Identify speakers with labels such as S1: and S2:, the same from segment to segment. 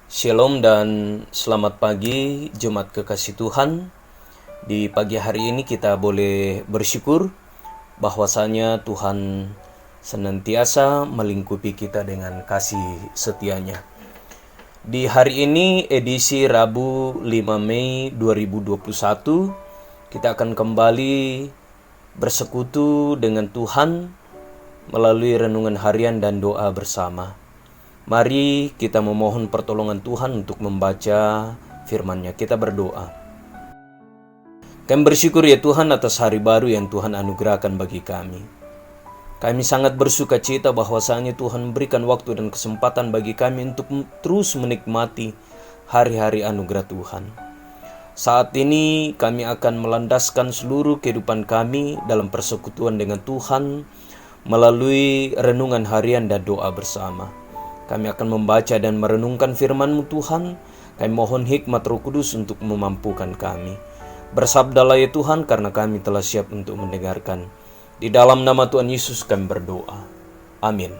S1: Shalom dan selamat pagi Jemaat kekasih Tuhan. Di pagi hari ini kita boleh bersyukur bahwasanya Tuhan senantiasa melingkupi kita dengan kasih setianya. Di hari ini edisi Rabu 5 Mei 2021, kita akan kembali bersekutu dengan Tuhan melalui renungan harian dan doa bersama. Mari kita memohon pertolongan Tuhan untuk membaca firman-Nya. Kita berdoa. Kami bersyukur ya Tuhan atas hari baru yang Tuhan anugerahkan bagi kami. Kami sangat bersuka cita bahwasanya Tuhan memberikan waktu dan kesempatan bagi kami untuk terus menikmati hari-hari anugerah Tuhan. Saat ini kami akan melandaskan seluruh kehidupan kami dalam persekutuan dengan Tuhan melalui renungan harian dan doa bersama. Kami akan membaca dan merenungkan firman-Mu Tuhan. Kami mohon hikmat Roh Kudus untuk memampukan kami. Bersabdalah ya Tuhan, karena kami telah siap untuk mendengarkan. Di dalam nama Tuhan Yesus kami berdoa. Amin.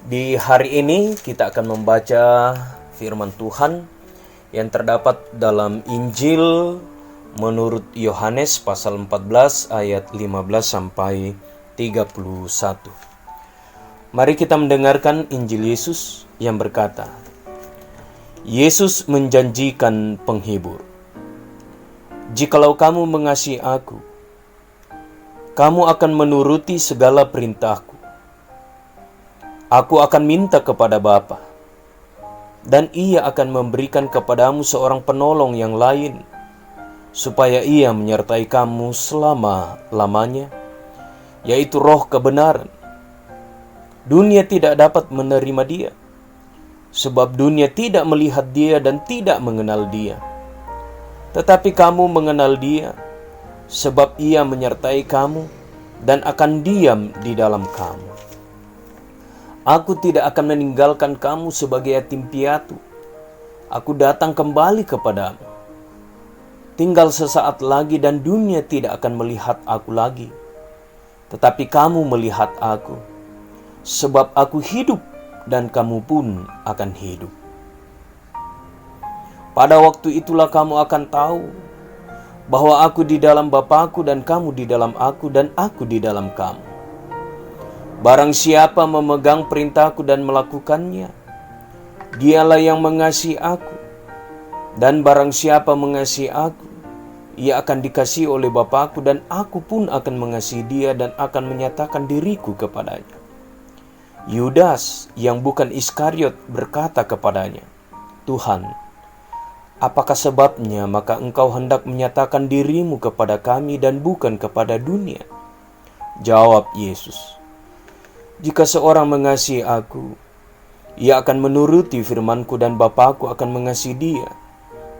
S1: Di hari ini kita akan membaca firman Tuhan yang terdapat dalam Injil menurut Yohanes pasal 14 ayat 15 sampai 31. Mari kita mendengarkan Injil Yesus yang berkata, Yesus menjanjikan penghibur. Jikalau kamu mengasihi aku, kamu akan menuruti segala perintahku. Aku akan minta kepada Bapa, dan Ia akan memberikan kepadamu seorang penolong yang lain, supaya Ia menyertai kamu selama-lamanya, yaitu Roh kebenaran. Dunia tidak dapat menerima Dia, sebab dunia tidak melihat Dia dan tidak mengenal Dia. Tetapi kamu mengenal Dia, sebab Ia menyertai kamu dan akan diam di dalam kamu. Aku tidak akan meninggalkan kamu sebagai yatim piatu. Aku datang kembali kepadamu. Tinggal sesaat lagi dan dunia tidak akan melihat aku lagi. Tetapi kamu melihat aku. Sebab aku hidup dan kamu pun akan hidup. Pada waktu itulah kamu akan tahu bahwa aku di dalam Bapa-Ku dan kamu di dalam aku dan aku di dalam kamu. Barang siapa memegang perintahku dan melakukannya, dialah yang mengasihi aku. Dan barang siapa mengasihi aku, ia akan dikasihi oleh Bapa-Ku dan aku pun akan mengasihi dia dan akan menyatakan diriku kepadanya. Yudas yang bukan Iskariot berkata kepadanya, Tuhan, apakah sebabnya maka engkau hendak menyatakan dirimu kepada kami dan bukan kepada dunia? Jawab Yesus, jika seorang mengasihi aku, ia akan menuruti firman-Ku dan Bapa-Ku akan mengasihi dia,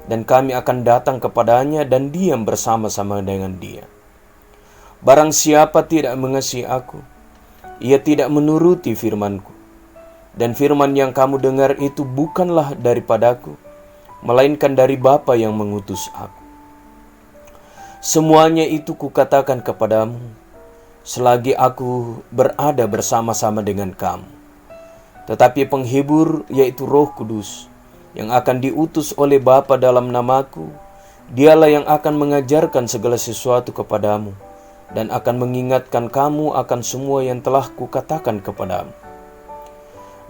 S1: dan kami akan datang kepadanya dan diam bersama-sama dengan dia. Barang siapa tidak mengasihi aku, ia tidak menuruti firman-Ku. Dan firman yang kamu dengar itu bukanlah daripadaku, melainkan dari Bapa yang mengutus aku. Semuanya itu kukatakan kepadamu, selagi aku berada bersama-sama dengan kamu. Tetapi penghibur, yaitu Roh Kudus, yang akan diutus oleh Bapa dalam namaku, dialah yang akan mengajarkan segala sesuatu kepadamu, dan akan mengingatkan kamu akan semua yang telah kukatakan kepadamu.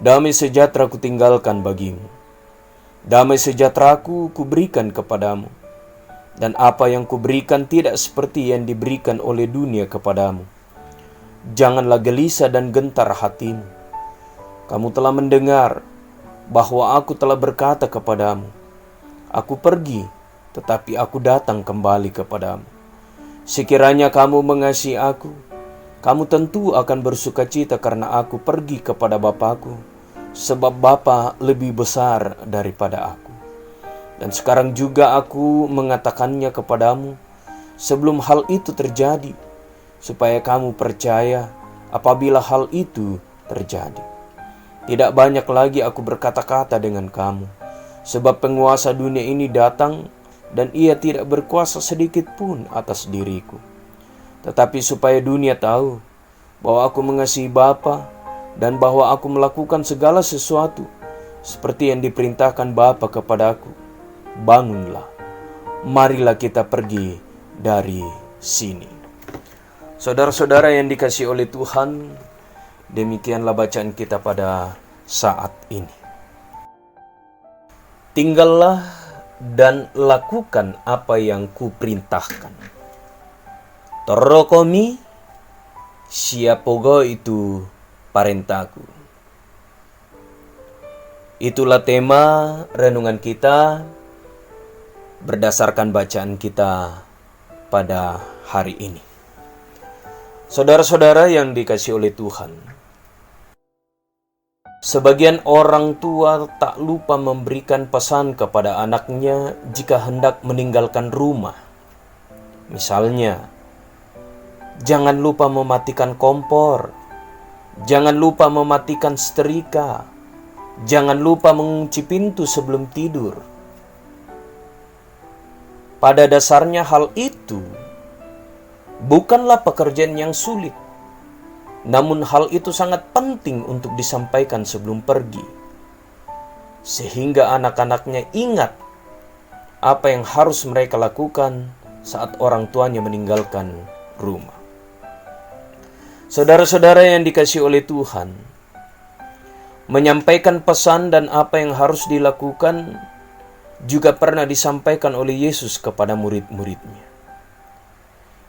S1: Damai sejahtera kutinggalkan bagimu. Damai sejahtera-Ku kuberikan kepadamu. Dan apa yang kuberikan tidak seperti yang diberikan oleh dunia kepadamu. Janganlah gelisah dan gentar hatimu. Kamu telah mendengar bahwa aku telah berkata kepadamu, aku pergi, tetapi aku datang kembali kepadamu. Sekiranya kamu mengasihi aku, kamu tentu akan bersukacita karena aku pergi kepada Bapa-Ku, sebab Bapa lebih besar daripada aku. Dan sekarang juga aku mengatakannya kepadamu sebelum hal itu terjadi, supaya kamu percaya apabila hal itu terjadi. Tidak banyak lagi aku berkata-kata dengan kamu, sebab penguasa dunia ini datang dan ia tidak berkuasa sedikit pun atas diriku. Tetapi supaya dunia tahu bahwa aku mengasihi Bapa dan bahwa aku melakukan segala sesuatu seperti yang diperintahkan Bapa kepadaku, bangunlah, marilah kita pergi dari sini. Saudara-saudara yang dikasihi oleh Tuhan, demikianlah bacaan kita pada saat ini. Tinggallah dan lakukan apa yang kuperintahkan. Torokomi siapogo itu parentaku. Itulah tema renungan kita berdasarkan bacaan kita pada hari ini. Saudara-saudara yang dikasihi oleh Tuhan, sebagian orang tua tak lupa memberikan pesan kepada anaknya jika hendak meninggalkan rumah. Misalnya, jangan lupa mematikan kompor, jangan lupa mematikan setrika, jangan lupa mengunci pintu sebelum tidur. Pada dasarnya hal itu bukanlah pekerjaan yang sulit, namun hal itu sangat penting untuk disampaikan sebelum pergi, sehingga anak-anaknya ingat apa yang harus mereka lakukan saat orang tuanya meninggalkan rumah. Saudara-saudara yang dikasihi oleh Tuhan, menyampaikan pesan dan apa yang harus dilakukan juga pernah disampaikan oleh Yesus kepada murid-muridnya.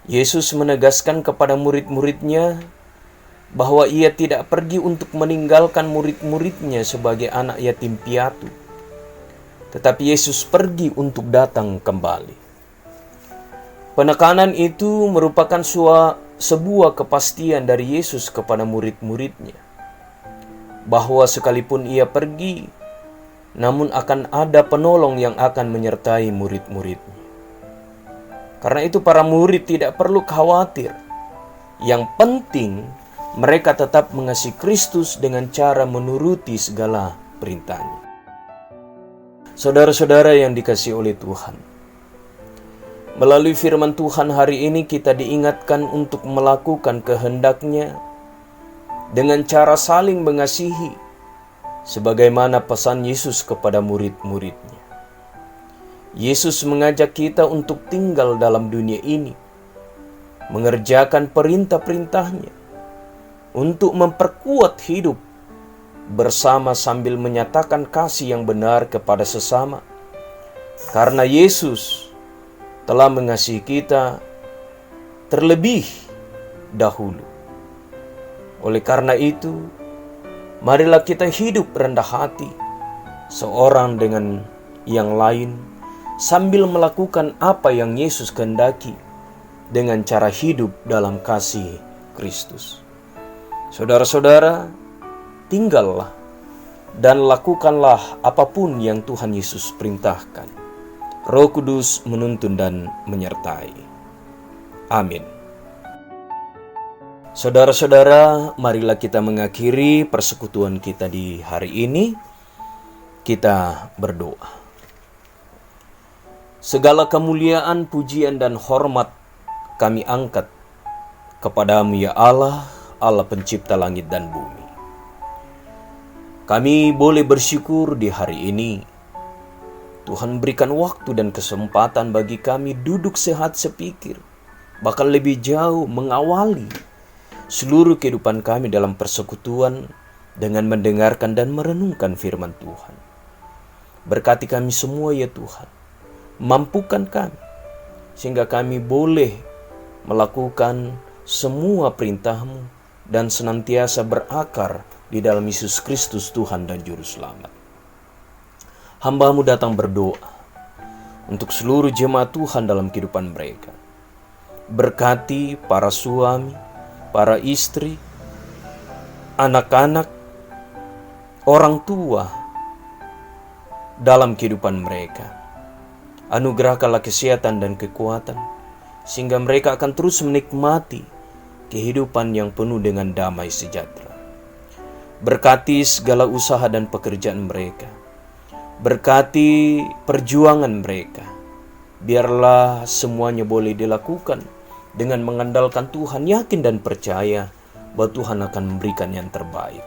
S1: Yesus menegaskan kepada murid-muridnya bahwa ia tidak pergi untuk meninggalkan murid-muridnya sebagai anak yatim piatu, tetapi Yesus pergi untuk datang kembali. Penekanan itu merupakan sebuah kepastian dari Yesus kepada murid-muridnya, bahwa sekalipun ia pergi, namun akan ada penolong yang akan menyertai murid-muridnya. Karena itu para murid tidak perlu khawatir. Yang penting mereka tetap mengasihi Kristus dengan cara menuruti segala perintahnya. Saudara-saudara yang dikasihi oleh Tuhan, melalui firman Tuhan hari ini kita diingatkan untuk melakukan kehendak-Nya dengan cara saling mengasihi, sebagaimana pesan Yesus kepada murid-muridnya. Yesus mengajak kita untuk tinggal dalam dunia ini, mengerjakan perintah-perintahnya, untuk memperkuat hidup bersama sambil menyatakan kasih yang benar kepada sesama. Karena Yesus telah mengasihi kita terlebih dahulu. Oleh karena itu, marilah kita hidup rendah hati, seorang dengan yang lain, sambil melakukan apa yang Yesus kehendaki dengan cara hidup dalam kasih Kristus. Saudara-saudara, tinggallah dan lakukanlah apapun yang Tuhan Yesus perintahkan. Roh Kudus menuntun dan menyertai. Amin. Saudara-saudara, marilah kita mengakhiri persekutuan kita di hari ini. Kita berdoa. Segala kemuliaan, pujian, dan hormat kami angkat kepadamu ya Allah, Allah pencipta langit dan bumi. Kami boleh bersyukur di hari ini. Tuhan berikan waktu dan kesempatan bagi kami duduk sehat sepikir, bahkan lebih jauh mengawali seluruh kehidupan kami dalam persekutuan dengan mendengarkan dan merenungkan firman Tuhan. Berkati kami semua ya Tuhan. Mampukan kami, sehingga kami boleh melakukan semua perintah-Mu dan senantiasa berakar di dalam Yesus Kristus Tuhan dan Juru Selamat. Hamba-Mu datang berdoa untuk seluruh jemaat Tuhan dalam kehidupan mereka. Berkati para suami, para istri, anak-anak, orang tua dalam kehidupan mereka. Anugerahkanlah kesehatan dan kekuatan, sehingga mereka akan terus menikmati kehidupan yang penuh dengan damai sejahtera. Berkati segala usaha dan pekerjaan mereka. Berkati perjuangan mereka. Biarlah semuanya boleh dilakukan dengan mengandalkan Tuhan, yakin dan percaya bahwa Tuhan akan memberikan yang terbaik.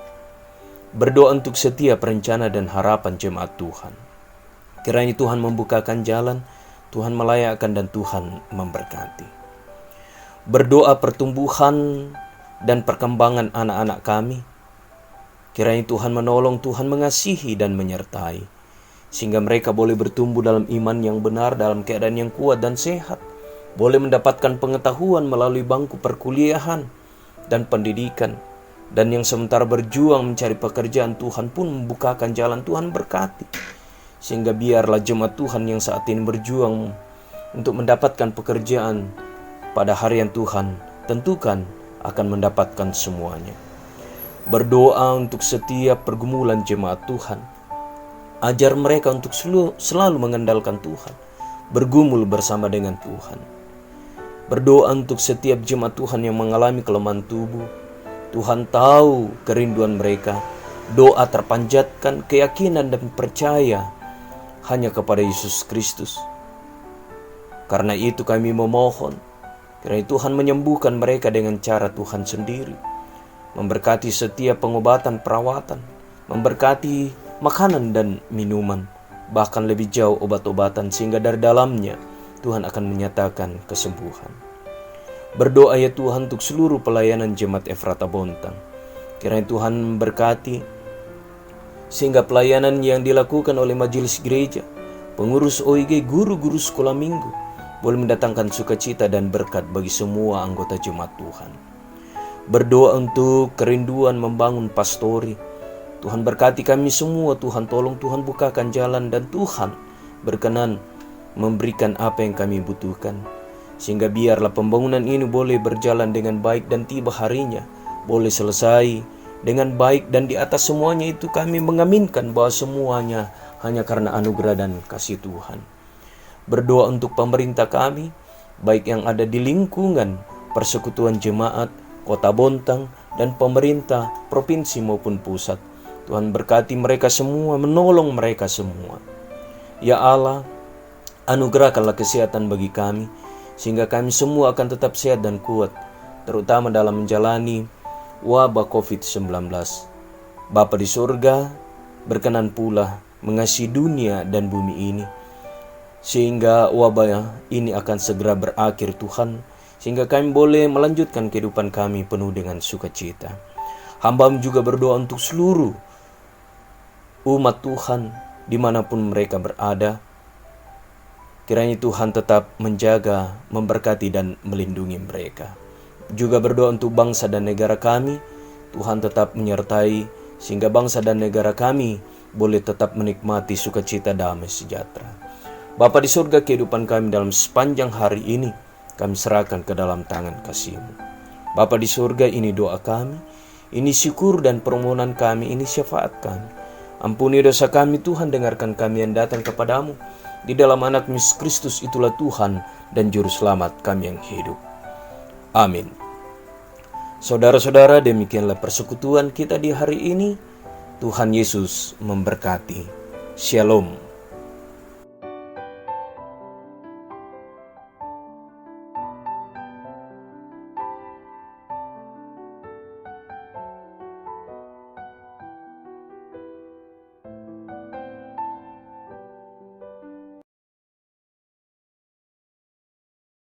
S1: Berdoa untuk setiap rencana dan harapan jemaat Tuhan. Kiranya Tuhan membukakan jalan, Tuhan melayakkan dan Tuhan memberkati. Berdoa pertumbuhan dan perkembangan anak-anak kami. Kiranya Tuhan menolong, Tuhan mengasihi dan menyertai, sehingga mereka boleh bertumbuh dalam iman yang benar, dalam keadaan yang kuat dan sehat, boleh mendapatkan pengetahuan melalui bangku perkuliahan dan pendidikan, dan yang sementara berjuang mencari pekerjaan, Tuhan pun membukakan jalan, Tuhan berkati, sehingga biarlah jemaat Tuhan yang saat ini berjuang untuk mendapatkan pekerjaan, pada hari yang Tuhan tentukan akan mendapatkan semuanya. Berdoa untuk setiap pergumulan jemaat Tuhan. Ajar mereka untuk selalu mengandalkan Tuhan, bergumul bersama dengan Tuhan. Berdoa untuk setiap jemaat Tuhan yang mengalami kelemahan tubuh. Tuhan tahu kerinduan mereka. Doa terpanjatkan, keyakinan dan percaya hanya kepada Yesus Kristus. Karena itu kami memohon, kiranya Tuhan menyembuhkan mereka dengan cara Tuhan sendiri, memberkati setiap pengobatan perawatan, memberkati makanan dan minuman, bahkan lebih jauh obat-obatan, sehingga dari dalamnya Tuhan akan menyatakan kesembuhan. Berdoa ya Tuhan untuk seluruh pelayanan Jemaat Efrata Bontang. Kiranya Tuhan memberkati, sehingga pelayanan yang dilakukan oleh majelis gereja, pengurus OIG, guru-guru sekolah minggu, boleh mendatangkan sukacita dan berkat bagi semua anggota jemaat Tuhan. Berdoa untuk kerinduan membangun pastori. Tuhan berkati kami semua, Tuhan tolong, Tuhan bukakan jalan, dan Tuhan berkenan memberikan apa yang kami butuhkan, sehingga biarlah pembangunan ini boleh berjalan dengan baik dan tiba harinya boleh selesai dengan baik, dan di atas semuanya itu kami mengaminkan bahwa semuanya hanya karena anugerah dan kasih Tuhan. Berdoa untuk pemerintah kami, baik yang ada di lingkungan persekutuan jemaat, kota Bontang, dan pemerintah provinsi maupun pusat. Tuhan berkati mereka semua, menolong mereka semua. Ya Allah, anugerahkanlah kesehatan bagi kami, sehingga kami semua akan tetap sehat dan kuat, terutama dalam menjalani wabah COVID-19. Bapa di surga, berkenan pula mengasihi dunia dan bumi ini, sehingga wabah ini akan segera berakhir Tuhan, sehingga kami boleh melanjutkan kehidupan kami penuh dengan sukacita. Hamba juga berdoa untuk seluruh umat Tuhan dimanapun mereka berada. Kiranya Tuhan tetap menjaga, memberkati dan melindungi mereka. Juga berdoa untuk bangsa dan negara kami, Tuhan tetap menyertai, sehingga bangsa dan negara kami boleh tetap menikmati sukacita damai sejahtera. Bapa di surga, kehidupan kami dalam sepanjang hari ini kami serahkan ke dalam tangan kasih-Mu. Bapa di surga, ini doa kami, ini syukur dan permohonan kami, ini syafaat kami. Ampuni dosa kami Tuhan, dengarkan kami yang datang kepadamu. Di dalam anak Yesus Kristus itulah Tuhan dan Juru Selamat kami yang hidup. Amin. Saudara-saudara, demikianlah persekutuan kita di hari ini. Tuhan Yesus memberkati. Shalom.